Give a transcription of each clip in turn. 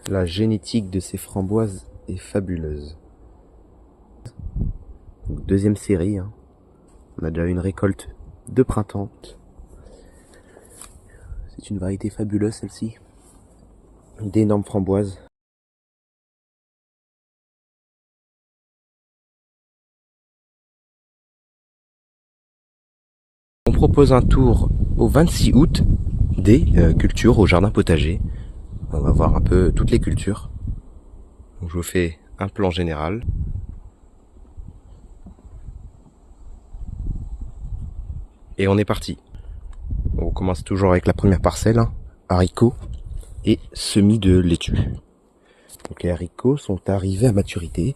La génétique de ces framboises est fabuleuse. Donc, deuxième série, hein. On a déjà une récolte de printemps. C'est une variété fabuleuse celle-ci. D'énormes framboises. On propose un tour au 26 août des cultures au jardin potager. On va voir un peu toutes les cultures. Donc, je vous fais un plan général. Et on est parti. On commence toujours avec la première parcelle, hein, haricots et semis de laitue. Donc les haricots sont arrivés à maturité.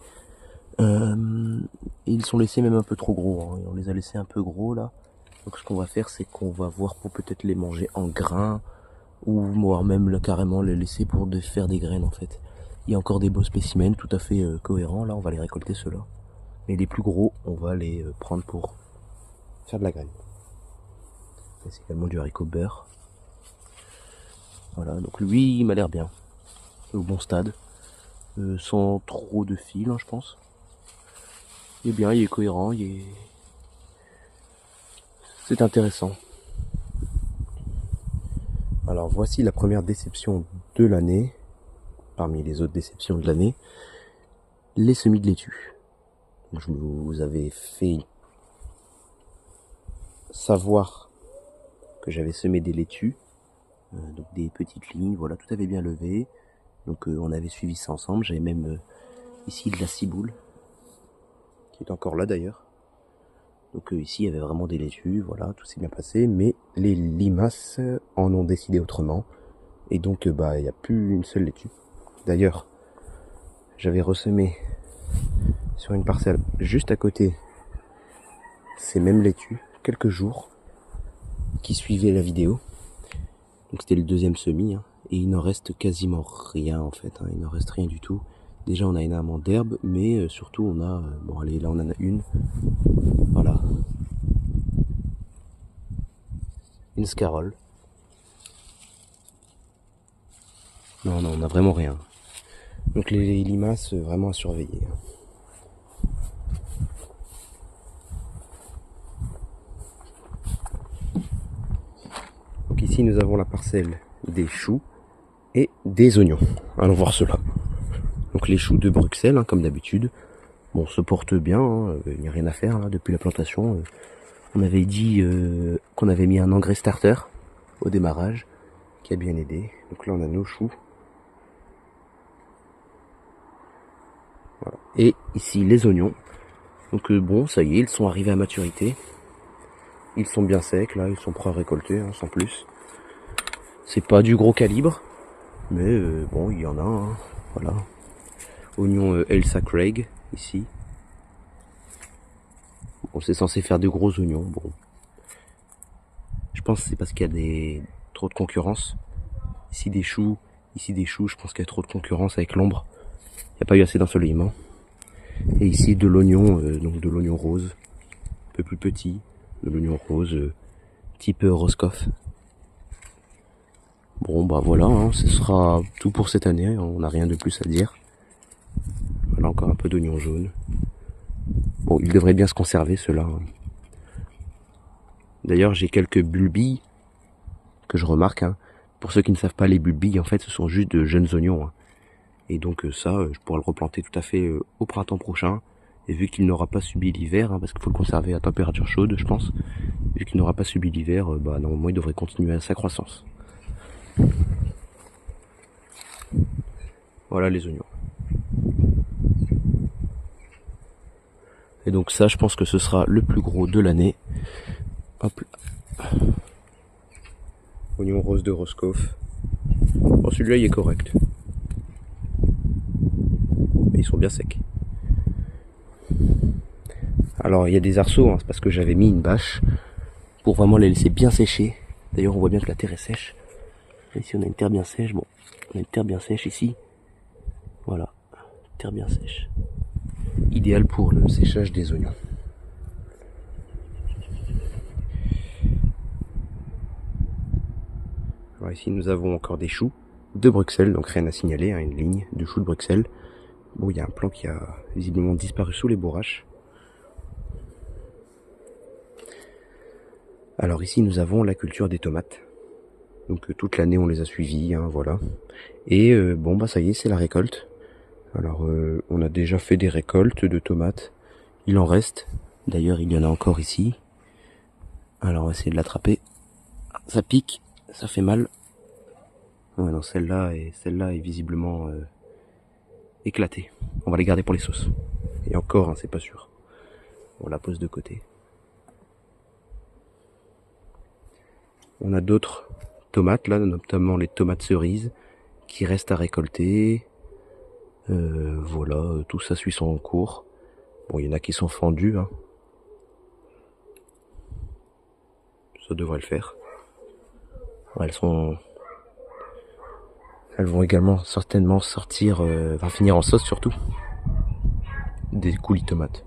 Ils sont laissés même un peu trop gros, hein. On les a laissés un peu gros là. Donc ce qu'on va faire, c'est qu'on va voir pour peut-être les manger en grains, ou voire même là, carrément les laisser pour faire des graines en fait. Il y a encore des beaux spécimens tout à fait cohérents, là on va les récolter ceux-là. Mais les plus gros, on va les prendre pour faire de la graine. C'est également du haricot beurre. Voilà, donc lui il m'a l'air bien, au bon stade, sans trop de fil, hein, je pense. Il est bien, il est cohérent, c'est intéressant. Alors voici la première déception de l'année, parmi les autres déceptions de l'année, les semis de laitue. Je vous avais fait savoir que j'avais semé des laitues, donc des petites lignes, voilà, tout avait bien levé. Donc on avait suivi ça ensemble, j'avais même ici de la ciboule, qui est encore là d'ailleurs. Donc ici il y avait vraiment des laitues, voilà, tout s'est bien passé, mais les limaces en ont décidé autrement. Et donc il n'y a plus une seule laitue. D'ailleurs, j'avais ressemé sur une parcelle juste à côté ces mêmes laitues, quelques jours qui suivaient la vidéo. Donc c'était le deuxième semis, hein, et il n'en reste quasiment rien en fait, hein, il n'en reste rien du tout. Déjà on a énormément d'herbe, mais surtout on a, bon allez là on en a une, voilà, une scarole. Non, on a vraiment rien. Donc les limaces vraiment à surveiller. Donc ici nous avons la parcelle des choux et des oignons. Allons voir cela. Donc les choux de Bruxelles, hein, comme d'habitude. Bon, se porte bien, hein, il n'y a rien à faire là, depuis la plantation. On avait dit qu'on avait mis un engrais starter au démarrage, qui a bien aidé. Donc là on a nos choux. Voilà. Et ici les oignons. Donc bon, ça y est, ils sont arrivés à maturité. Ils sont bien secs, là, ils sont prêts à récolter, hein, sans plus. C'est pas du gros calibre, mais bon, il y en a, hein, voilà. Oignon Elsa Craig, ici. Bon, c'est censé faire de gros oignons, bon. Je pense que c'est parce qu'il y a trop de concurrence. Ici des choux, je pense qu'il y a trop de concurrence avec l'ombre. Il n'y a pas eu assez d'ensoleillement. Et ici de l'oignon, donc de l'oignon rose, un peu plus petit, de l'oignon rose, type Roscoff. Bon bah voilà, hein, ce sera tout pour cette année, on n'a rien de plus à dire. Voilà encore un peu d'oignon jaune. Bon, il devrait bien se conserver ceux-là. Hein. D'ailleurs j'ai quelques bulbilles que je remarque. Hein. Pour ceux qui ne savent pas, les bulbilles en fait ce sont juste de jeunes oignons. Hein. Et donc ça, je pourrais le replanter tout à fait au printemps prochain. Et vu qu'il n'aura pas subi l'hiver, hein, parce qu'il faut le conserver à température chaude, je pense, vu qu'il n'aura pas subi l'hiver, bah normalement il devrait continuer à sa croissance. Voilà les oignons. Et donc ça, je pense que ce sera le plus gros de l'année. Hop là. Oignon rose de Roscoff. Bon, celui-là il est correct. Mais ils sont bien secs. Alors il y a des arceaux, hein, c'est parce que j'avais mis une bâche pour vraiment les laisser bien sécher. D'ailleurs on voit bien que la terre est sèche. Ici on a une terre bien sèche, bon, on a une terre bien sèche ici. Voilà, terre bien sèche. Idéal pour le séchage des oignons. Alors ici nous avons encore des choux de Bruxelles, donc rien à signaler, hein, une ligne de choux de Bruxelles. Bon, il y a un plan qui a visiblement disparu sous les bourraches. Alors ici nous avons la culture des tomates. Donc toute l'année on les a suivis, hein, voilà. Et bon bah ça y est, c'est la récolte. Alors on a déjà fait des récoltes de tomates. Il en reste. D'ailleurs il y en a encore ici. Alors on va essayer de l'attraper. Ça pique, ça fait mal. Ouais, non, celle-là est visiblement éclatée. On va les garder pour les sauces. Et encore, hein, c'est pas sûr. On la pose de côté. On a d'autres tomates là, notamment les tomates cerises qui restent à récolter. Voilà, tout ça suit son cours. Bon, il y en a qui sont fendues, hein. Ça devrait le faire. Elles vont également certainement sortir, finir en sauce surtout. Des coulis tomates.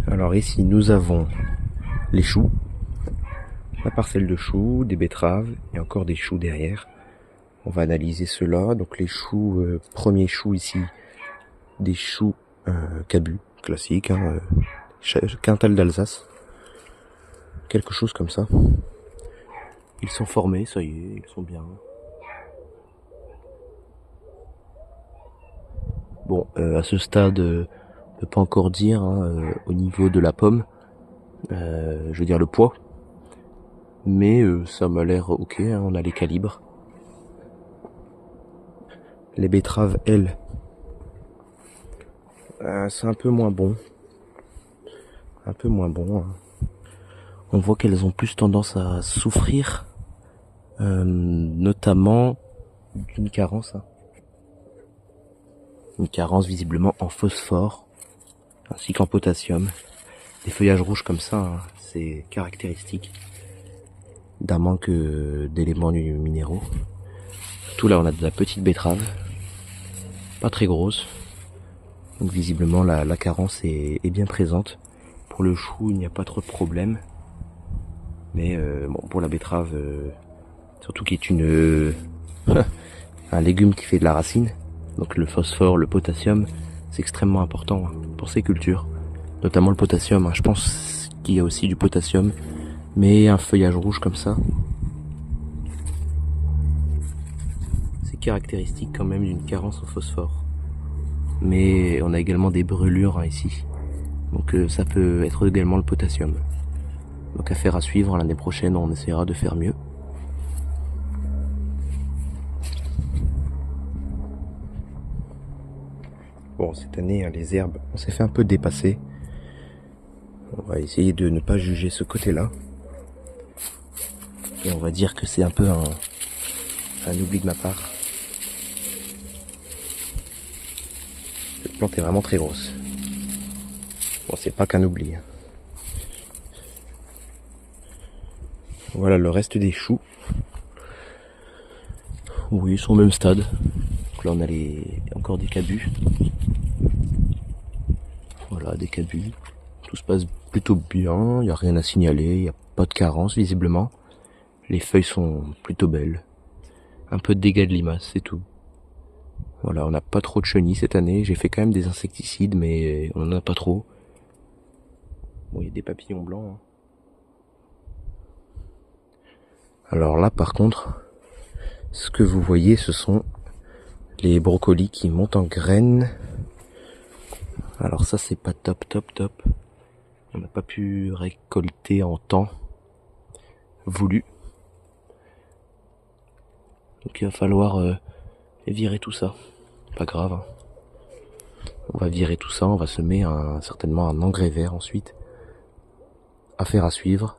Alors ici nous avons les choux, la parcelle de choux, des betteraves et encore des choux derrière. On va analyser cela. Donc les choux, premier chou ici, des choux cabus, classiques, hein, quintal d'Alsace, quelque chose comme ça. Ils sont formés, ça y est, ils sont bien. Bon, à ce stade, on peut pas encore dire, hein, au niveau de la pomme, je veux dire le poids, mais ça m'a l'air ok, hein, on a les calibres. Les betteraves, elles, c'est un peu moins bon. Un peu moins bon, hein. On voit qu'elles ont plus tendance à souffrir, notamment d'une carence. Hein. Une carence visiblement en phosphore, ainsi qu'en potassium. Des feuillages rouges comme ça, hein, c'est caractéristique d'un manque d'éléments minéraux. Tout là, on a de la petite betterave, pas très grosse. Donc visiblement, la carence est bien présente. Pour le chou, il n'y a pas trop de problème. Mais bon, pour la betterave, surtout qui est un légume qui fait de la racine, donc le phosphore, le potassium, c'est extrêmement important pour ces cultures, notamment le potassium. Hein. Je pense qu'il y a aussi du potassium, mais un feuillage rouge comme ça, c'est caractéristique quand même d'une carence au phosphore. Mais on a également des brûlures, hein, ici, donc ça peut être également le potassium. Donc affaire à suivre, l'année prochaine on essaiera de faire mieux. Bon, cette année, hein, les herbes, on s'est fait un peu dépasser. On va essayer de ne pas juger ce côté-là. Et on va dire que c'est un peu un oubli de ma part. Cette plante est vraiment très grosse. Bon, c'est pas qu'un oubli. Hein. Voilà le reste des choux. Oui, ils sont au même stade. Donc là, on a encore des cabus. Voilà, des cabus. Tout se passe plutôt bien. Il n'y a rien à signaler. Il n'y a pas de carence, visiblement. Les feuilles sont plutôt belles. Un peu de dégâts de limaces, c'est tout. Voilà, on n'a pas trop de chenilles cette année. J'ai fait quand même des insecticides, mais on n'en a pas trop. Bon, il y a des papillons blancs. Hein. Alors là, par contre, ce que vous voyez, ce sont les brocolis qui montent en graines. Alors ça, c'est pas top. On n'a pas pu récolter en temps voulu. Donc il va falloir virer tout ça. Pas grave. Hein. On va virer tout ça, on va semer certainement un engrais vert ensuite. Affaire à suivre.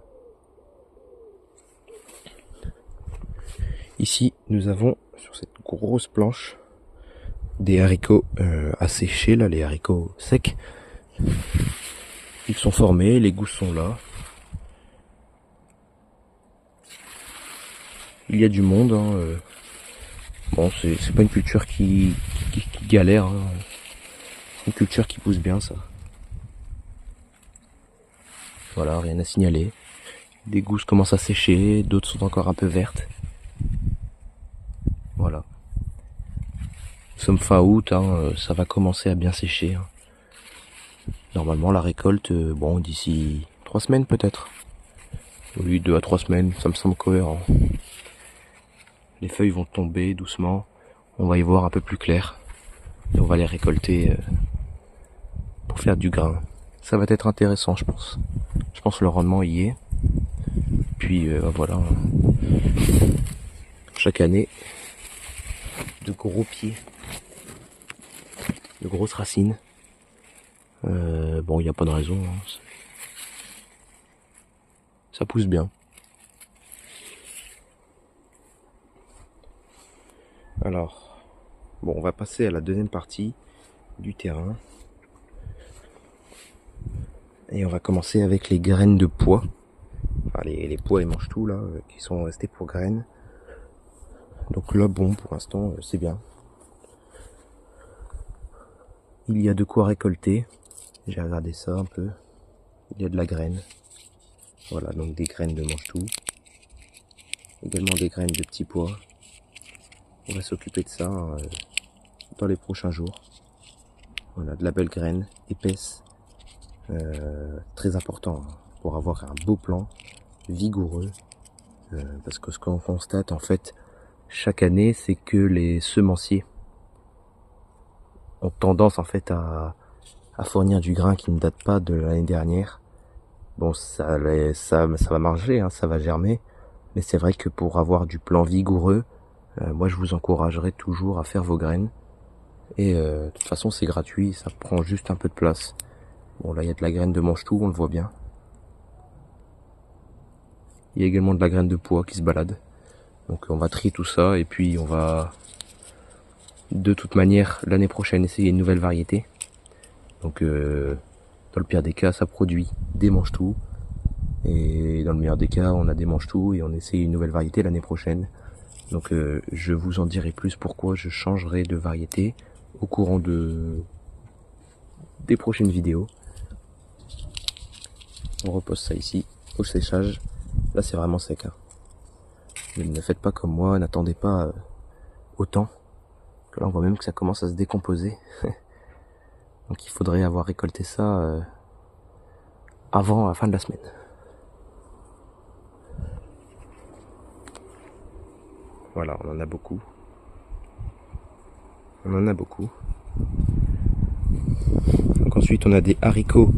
Ici, nous avons sur cette grosse planche des haricots asséchés, là, les haricots secs. Ils sont formés, les gousses sont là. Il y a du monde. Hein, bon, c'est pas une culture qui galère. Hein. Une culture qui pousse bien, ça. Voilà, rien à signaler. Des gousses commencent à sécher, d'autres sont encore un peu vertes. Voilà. Nous sommes fin août, hein, ça va commencer à bien sécher. Hein. Normalement, la récolte, bon, d'ici 3 semaines peut-être. Oui, 2 à 3 semaines, ça me semble cohérent. Les feuilles vont tomber doucement, on va y voir un peu plus clair. Et on va les récolter pour faire du grain. Ça va être intéressant, je pense. Je pense que le rendement y est. Puis voilà. Chaque année, de gros pieds, de grosses racines. Bon, il n'y a pas de raison. Hein. Ça pousse bien. Alors, bon, on va passer à la deuxième partie du terrain. Et on va commencer avec les graines de pois. Enfin, les pois et mange-tout là, qui sont restés pour graines. Donc là, bon, pour l'instant, c'est bien. Il y a de quoi récolter. J'ai regardé ça un peu. Il y a de la graine. Voilà, donc des graines de mange-tout. Également des graines de petits pois. On va s'occuper de ça dans les prochains jours. Voilà, de la belle graine, épaisse. Très important hein, pour avoir un beau plant, vigoureux. Parce que ce qu'on constate en fait chaque année, c'est que les semenciers ont tendance en fait à fournir du grain qui ne date pas de l'année dernière. Bon, ça va marcher, hein, ça va germer, mais c'est vrai que pour avoir du plant vigoureux, moi je vous encouragerais toujours à faire vos graines. Et de toute façon c'est gratuit, ça prend juste un peu de place. Bon là il y a de la graine de mange-tout, on le voit bien. Il y a également de la graine de pois qui se balade. Donc on va trier tout ça et puis on va de toute manière l'année prochaine essayer une nouvelle variété. Donc dans le pire des cas ça produit des mange-tout. Et dans le meilleur des cas on a des mange-tout et on essaie une nouvelle variété l'année prochaine. Donc je vous en dirai plus pourquoi je changerai de variété au courant des prochaines vidéos. On repose ça ici au séchage. Là c'est vraiment sec. Hein. Ne faites pas comme moi, n'attendez pas autant. Là on voit même que ça commence à se décomposer. Donc il faudrait avoir récolté ça avant la fin de la semaine. Voilà, on en a beaucoup. On en a beaucoup. Donc ensuite on a des haricots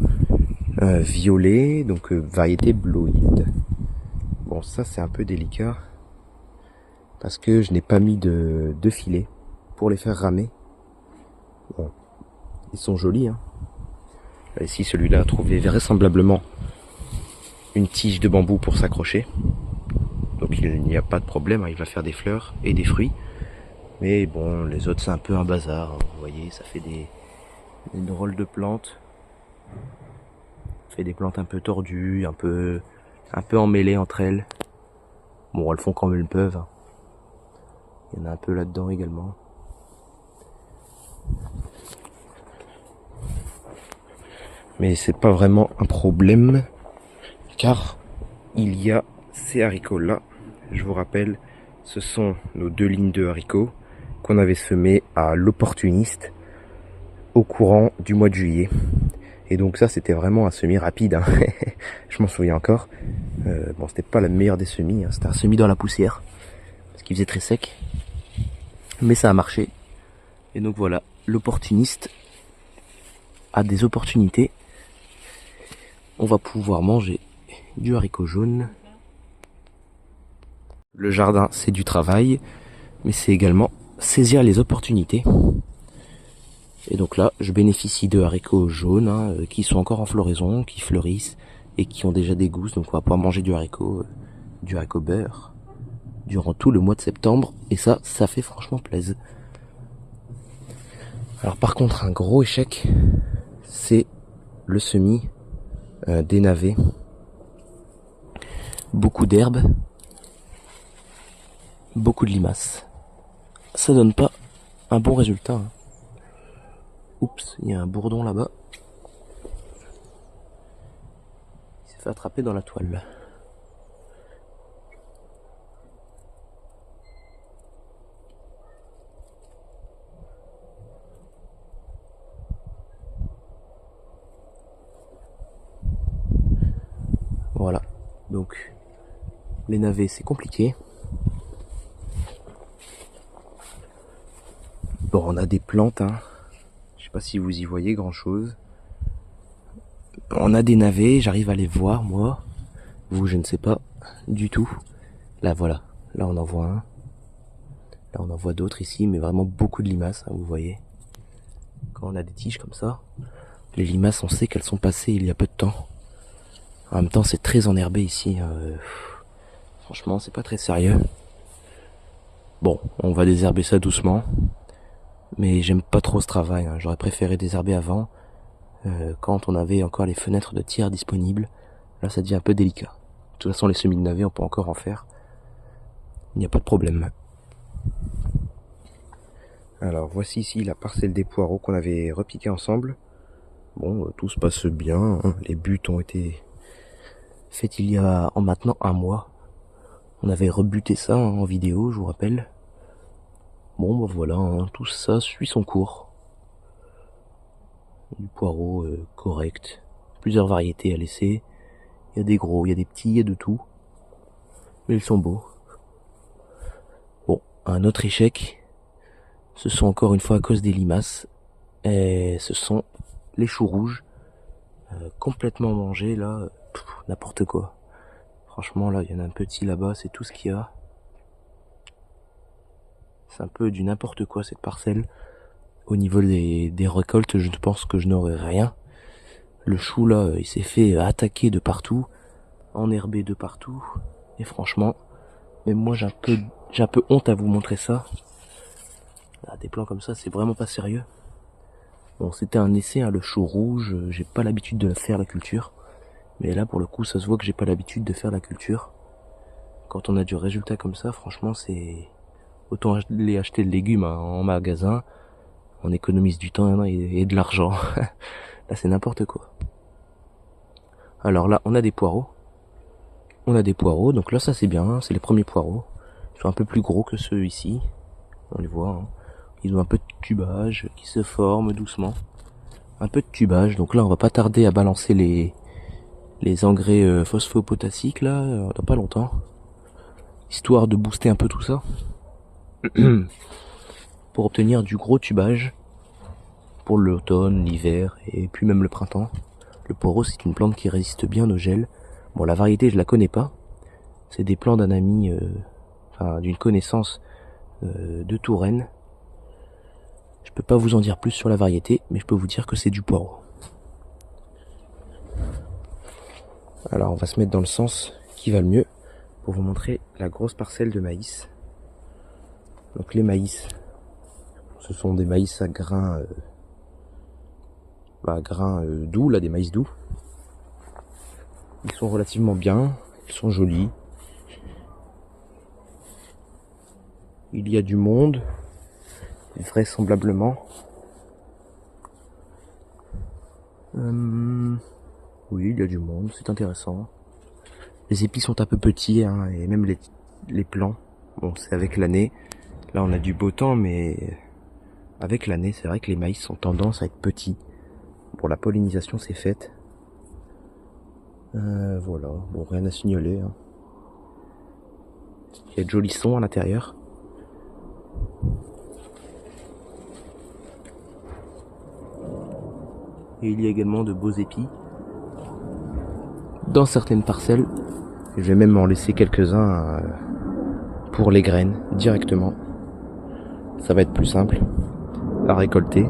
violets, donc variété bloïde. Bon ça c'est un peu délicat parce que je n'ai pas mis de filet pour les faire ramer. Bon, ils sont jolis hein. Ici celui-là a trouvé vraisemblablement une tige de bambou pour s'accrocher. Donc il n'y a pas de problème, hein, il va faire des fleurs et des fruits. Mais bon, les autres c'est un peu un bazar, hein, vous voyez, ça fait des drôles de plantes. Ça fait des plantes un peu tordues, un peu emmêlées entre elles. Bon, elles font comme elles peuvent. Hein. Il y en a un peu là-dedans également. Mais c'est pas vraiment un problème, car il y a ces haricots là. Je vous rappelle, ce sont nos 2 lignes de haricots qu'on avait semés à l'opportuniste au courant du mois de juillet. Et donc ça c'était vraiment un semis rapide, hein. Je m'en souviens encore. Bon c'était pas la meilleure des semis, hein. C'était un semis dans la poussière, parce qu'il faisait très sec. Mais ça a marché. Et donc voilà, l'opportuniste a des opportunités. On va pouvoir manger du haricot jaune. Le jardin c'est du travail, mais c'est également saisir les opportunités. Et donc là, je bénéficie de haricots jaunes hein, qui sont encore en floraison, qui fleurissent et qui ont déjà des gousses. Donc on va pouvoir manger du haricot beurre durant tout le mois de septembre. Et ça fait franchement plaisir. Alors par contre, un gros échec, c'est le semis des navets. Beaucoup d'herbes, beaucoup de limaces. Ça donne pas un bon résultat. Hein. Oups, il y a un bourdon là-bas. Il s'est fait attraper dans la toile. Voilà, donc les navets c'est compliqué. Bon, on a des plantes, hein. Je sais pas si vous y voyez grand chose. On a des navets, j'arrive à les voir moi. Vous, je ne sais pas du tout. Là voilà, là on en voit un. Là on en voit d'autres ici, mais vraiment beaucoup de limaces, hein, vous voyez. Quand on a des tiges comme ça, les limaces on sait qu'elles sont passées il y a peu de temps. En même temps c'est très enherbé ici. Franchement c'est pas très sérieux. Bon, on va désherber ça doucement. Mais j'aime pas trop ce travail, hein. J'aurais préféré désherber avant, quand on avait encore les fenêtres de tir disponibles. Là ça devient un peu délicat. De toute façon les semis de navets on peut encore en faire. Il n'y a pas de problème. Alors voici ici la parcelle des poireaux qu'on avait repiqué ensemble. Bon, tout se passe bien, hein. Les buts ont été faits il y a maintenant un mois. On avait rebuté ça en vidéo, je vous rappelle. Bon bah voilà, hein, tout ça suit son cours. Du poireau correct. Plusieurs variétés à laisser. Il y a des gros, il y a des petits, il y a de tout. Mais ils sont beaux. Bon, un autre échec. Ce sont encore une fois à cause des limaces. Et ce sont les choux rouges. Complètement mangés là. N'importe quoi. Franchement là, il y en a un petit là-bas, c'est tout ce qu'il y a. C'est un peu du n'importe quoi cette parcelle. Au niveau des récoltes, je pense que je n'aurai rien. Le chou là, il s'est fait attaquer de partout, enherbé de partout. Et franchement, même moi j'ai un peu honte à vous montrer ça. Ah, des plans comme ça, c'est vraiment pas sérieux. Bon, c'était un essai, hein, le chou rouge. J'ai pas l'habitude de faire la culture. Mais là, pour le coup, ça se voit que j'ai pas l'habitude de faire la culture. Quand on a du résultat comme ça, franchement, c'est... Autant aller acheter le légume en magasin. On économise du temps et de l'argent. Là, c'est n'importe quoi. Alors là, on a des poireaux. Donc là, ça c'est bien. Hein, c'est les premiers poireaux. Ils sont un peu plus gros que ceux ici. On les voit. Hein. Ils ont un peu de tubage qui se forme doucement. Un peu de tubage. Donc là, on va pas tarder à balancer les engrais phosphopotassiques là, dans pas longtemps. Histoire de booster un peu tout ça. Pour obtenir du gros tubage. Pour l'automne, l'hiver et puis même le printemps. Le poireau, c'est une plante qui résiste bien au gel. Bon, la variété, je la connais pas. C'est des plants d'un ami, d'une connaissance de Touraine. Je peux pas vous en dire plus sur la variété, mais je peux vous dire que c'est du poireau. Alors, on va se mettre dans le sens qui va le mieux pour vous montrer la grosse parcelle de maïs. Donc les maïs, ce sont des maïs à grains, doux, là, des maïs doux. Ils sont relativement bien, ils sont jolis. Il y a du monde, vraisemblablement. Oui, il y a du monde, c'est intéressant. Les épis sont un peu petits, hein, et même les plants. Bon, c'est avec l'année. Là, on a du beau temps, mais avec l'année, c'est vrai que les maïs ont tendance à être petits. Bon, la pollinisation s'est faite. Voilà, bon, rien à signaler. Hein. Il y a de jolis sons à l'intérieur. Et il y a également de beaux épis. Dans certaines parcelles, je vais même en laisser quelques-uns pour les graines directement. Ça va être plus simple à récolter.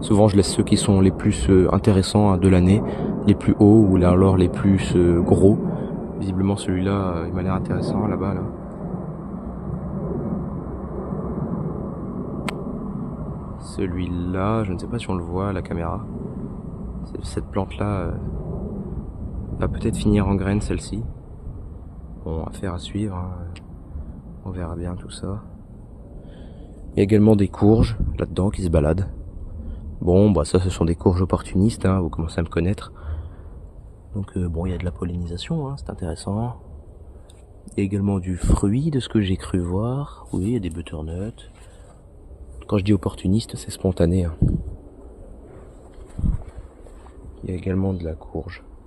Souvent je laisse ceux qui sont les plus intéressants de l'année, les plus hauts ou alors les plus gros. Visiblement celui-là, il m'a l'air intéressant là-bas. Là. Celui-là, je ne sais pas si on le voit à la caméra. Cette plante-là va peut-être finir en graine, celle-ci. Bon, affaire à suivre. Hein. On verra bien tout ça. Il y a également des courges là-dedans qui se baladent. Bon, bah ça, ce sont des courges opportunistes, hein, vous commencez à me connaître. Donc bon, il y a de la pollinisation, hein, c'est intéressant. Il y a également du fruit, de ce que j'ai cru voir. Oui, il y a des butternuts. Quand je dis opportuniste, c'est spontané, hein. Il y a également de la courge.